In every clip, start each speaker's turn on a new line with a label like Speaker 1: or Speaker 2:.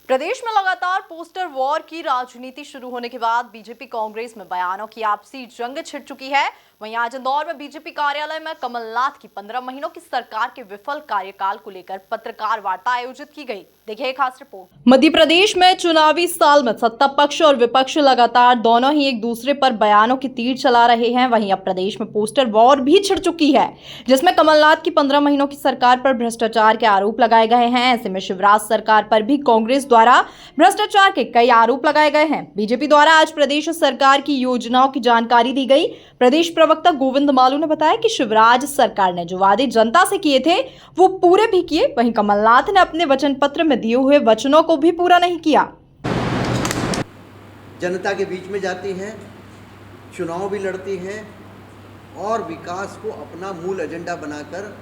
Speaker 1: प्रदेश में लगातार poster war की राजनीति शुरू होने के बाद बीजेपी कांग्रेस में बयानों की आपसी जंग छिड़ चुकी है। वहीं आज इंदौर में बीजेपी कार्यालय में कमलनाथ की 15 महीनों की सरकार के विफल कार्यकाल को लेकर पत्रकार वार्ता आयोजित की गई। देखिए खास रिपोर्ट। मध्य प्रदेश में चुनावी साल में सत्ता पक्ष और विपक्ष लगातार दोनों ही एक दूसरे पर बयानों की तीर चला रहे हैं। वहीं अब प्रदेश में पोस्टर वॉर भी छिड़ चुकी है, जिसमें कमलनाथ की 15 महीनों की सरकार पर भ्रष्टाचार के आरोप लगाए गए हैं। ऐसे में शिवराज सरकार पर भी कांग्रेस द्वारा भ्रष्टाचार के कई आरोप लगाए गए हैं। बीजेपी द्वारा आज प्रदेश सरकार की योजनाओं की जानकारी दी गई। प्रदेश प्रवक्ता गोविंद मालू ने बताया कि शिवराज सरकार ने जो वादे जनता से किए थे वो पूरे भी किए। वहीं कमलनाथ ने अपने वचन पत्र में दिए हुए वचनों को भी पूरा नहीं किया।
Speaker 2: जनता के बीच में जाती है, चुनाव भी लड़ती है और विकास को अपना मूल एजेंडा बनाकर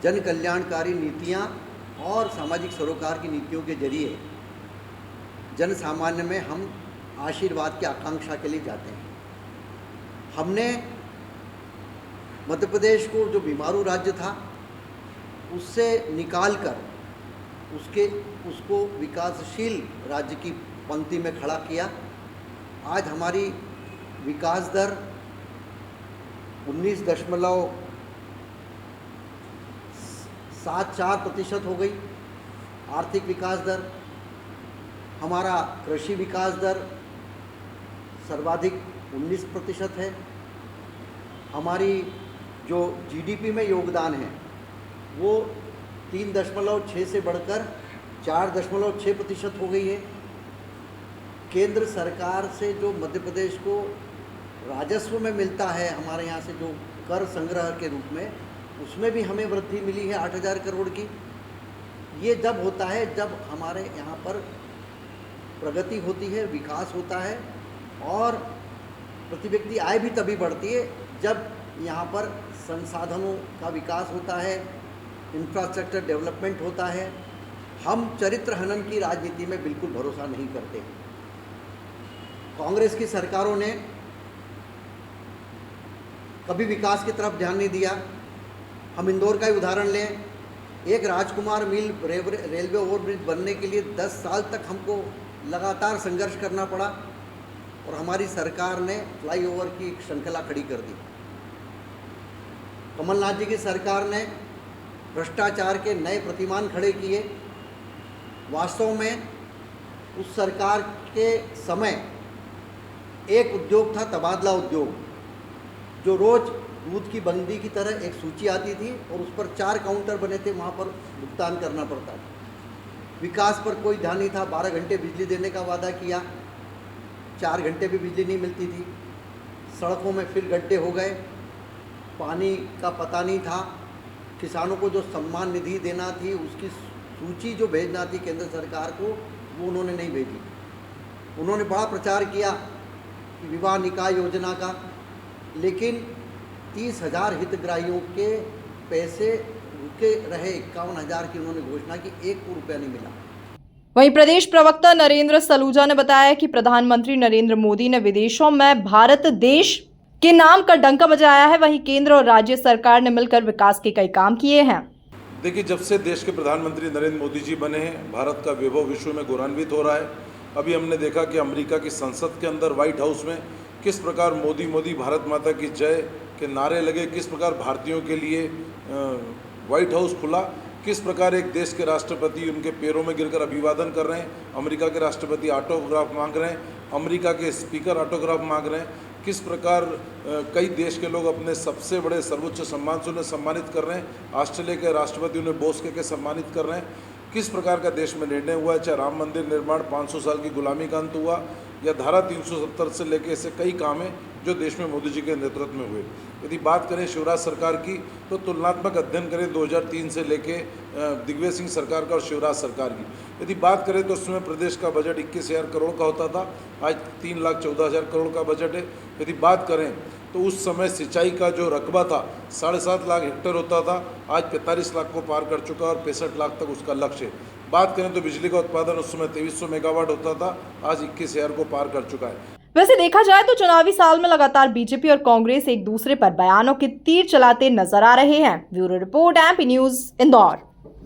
Speaker 2: जन कल्याणकारी नीतियां और सामाजिक सरोकार की नीतियों के जरिए जन सामान्य में हम आशीर्वाद की आकांक्षा के लिए जाते हैं। हमने मध्य प्रदेश को जो बीमारू राज्य था उससे निकालकर उसको विकासशील राज्य की पंक्ति में खड़ा किया। आज हमारी विकास दर 19.74% हो गई। आर्थिक विकास दर, हमारा कृषि विकास दर सर्वाधिक 19% है। हमारी जो जीडीपी में योगदान है वो 3.6 से बढ़कर 4.6% हो गई है। केंद्र सरकार से जो मध्य प्रदेश को राजस्व में मिलता है, हमारे यहाँ से जो कर संग्रह के रूप में, उसमें भी हमें वृद्धि मिली है 8,000 करोड़ की। ये जब होता है जब हमारे यहाँ पर प्रगति होती है, विकास होता है और प्रति व्यक्ति आय भी तभी बढ़ती है जब यहाँ पर संसाधनों का विकास होता है, इंफ्रास्ट्रक्चर डेवलपमेंट होता है। हम चरित्र हनन की राजनीति में बिल्कुल भरोसा नहीं करते। कांग्रेस की सरकारों ने कभी विकास की तरफ ध्यान नहीं दिया। हम इंदौर का ही उदाहरण लें। एक राजकुमार मिल रेलवे ओवरब्रिज बनने के लिए 10 साल तक हमको लगातार संघर्ष करना पड़ा और हमारी सरकार ने फ्लाईओवर की एक श्रृंखला खड़ी कर दी। कमलनाथ जी की सरकार ने भ्रष्टाचार के नए प्रतिमान खड़े किए। वास्तव में उस सरकार के समय एक उद्योग था, तबादला उद्योग, जो रोज़ दूध की बंदी की तरह एक सूची आती थी और उस पर 4 काउंटर बने थे, वहाँ पर भुगतान करना पड़ता था। विकास पर कोई ध्यान नहीं था। 12 घंटे बिजली देने का वादा किया, 4 घंटे भी बिजली नहीं मिलती थी। सड़कों में फिर गड्ढे हो गए, पानी का पता नहीं था। किसानों को जो सम्मान निधि देना थी उसकी सूची जो भेजना थी केंद्र सरकार को, वो उन्होंने नहीं भेजी। उन्होंने बड़ा प्रचार किया कि विवाह निकाह योजना का, लेकिन 30,000 हितग्राहियों के पैसे रुके रहे। 51,000 की उन्होंने घोषणा की, 1 रुपया नहीं मिला।
Speaker 1: वहीं प्रदेश प्रवक्ता नरेंद्र सलूजा ने बताया कि प्रधानमंत्री नरेंद्र मोदी ने विदेशों में भारत देश के नाम का डंका बजाया है। वहीं केंद्र और राज्य सरकार ने मिलकर विकास के कई काम किए हैं।
Speaker 3: देखिए, जब से देश के प्रधानमंत्री नरेंद्र मोदी जी बने हैं, भारत का वैभव विश्व में गौरवान्वित हो रहा है। अभी हमने देखा कि अमेरिका की संसद के अंदर व्हाइट हाउस में किस प्रकार मोदी मोदी भारत माता की जय के नारे लगे, किस प्रकार भारतीयों के लिए व्हाइट हाउस खुला, किस प्रकार एक देश के राष्ट्रपति उनके पैरों में गिरकर अभिवादन कर रहे हैं। अमेरिका के राष्ट्रपति ऑटोग्राफ मांग रहे हैं, अमेरिका के स्पीकर ऑटोग्राफ मांग रहे हैं। किस प्रकार कई देश के लोग अपने सबसे बड़े सर्वोच्च सम्मान से उन्हें सम्मानित कर रहे हैं। ऑस्ट्रेलिया के राष्ट्रपति उन्हें बोस के सम्मानित कर रहे हैं। किस प्रकार का देश में निर्णय हुआ है, चाहे राम मंदिर निर्माण, 500 साल की गुलामी का अंत हुआ, या धारा 370 से लेके ऐसे कई काम हैं जो देश में मोदी जी के नेतृत्व में हुए। यदि बात करें शिवराज सरकार की, तो तुलनात्मक अध्ययन करें 2003 से लेके दिग्विजय सिंह सरकार का और शिवराज सरकार की। यदि बात करें तो उसमें प्रदेश का बजट 21,000 करोड़ का होता था, आज 3,14,000 करोड़ का बजट है। यदि बात करें तो उस समय सिंचाई का जो रकबा था 7.5 लाख हेक्टेयर होता था, आज 45 लाख को पार कर चुका और 65 लाख तक उसका लक्ष्य है। बात करें तो बिजली का उत्पादन उस समय 2300 मेगावाट होता था, आज 21,000 को पार कर चुका है।
Speaker 1: वैसे देखा जाए तो चुनावी साल में लगातार बीजेपी और कांग्रेस एक दूसरे पर बयानों के तीर चलाते नजर आ रहे हैं। Bureau report, MP news, Indore.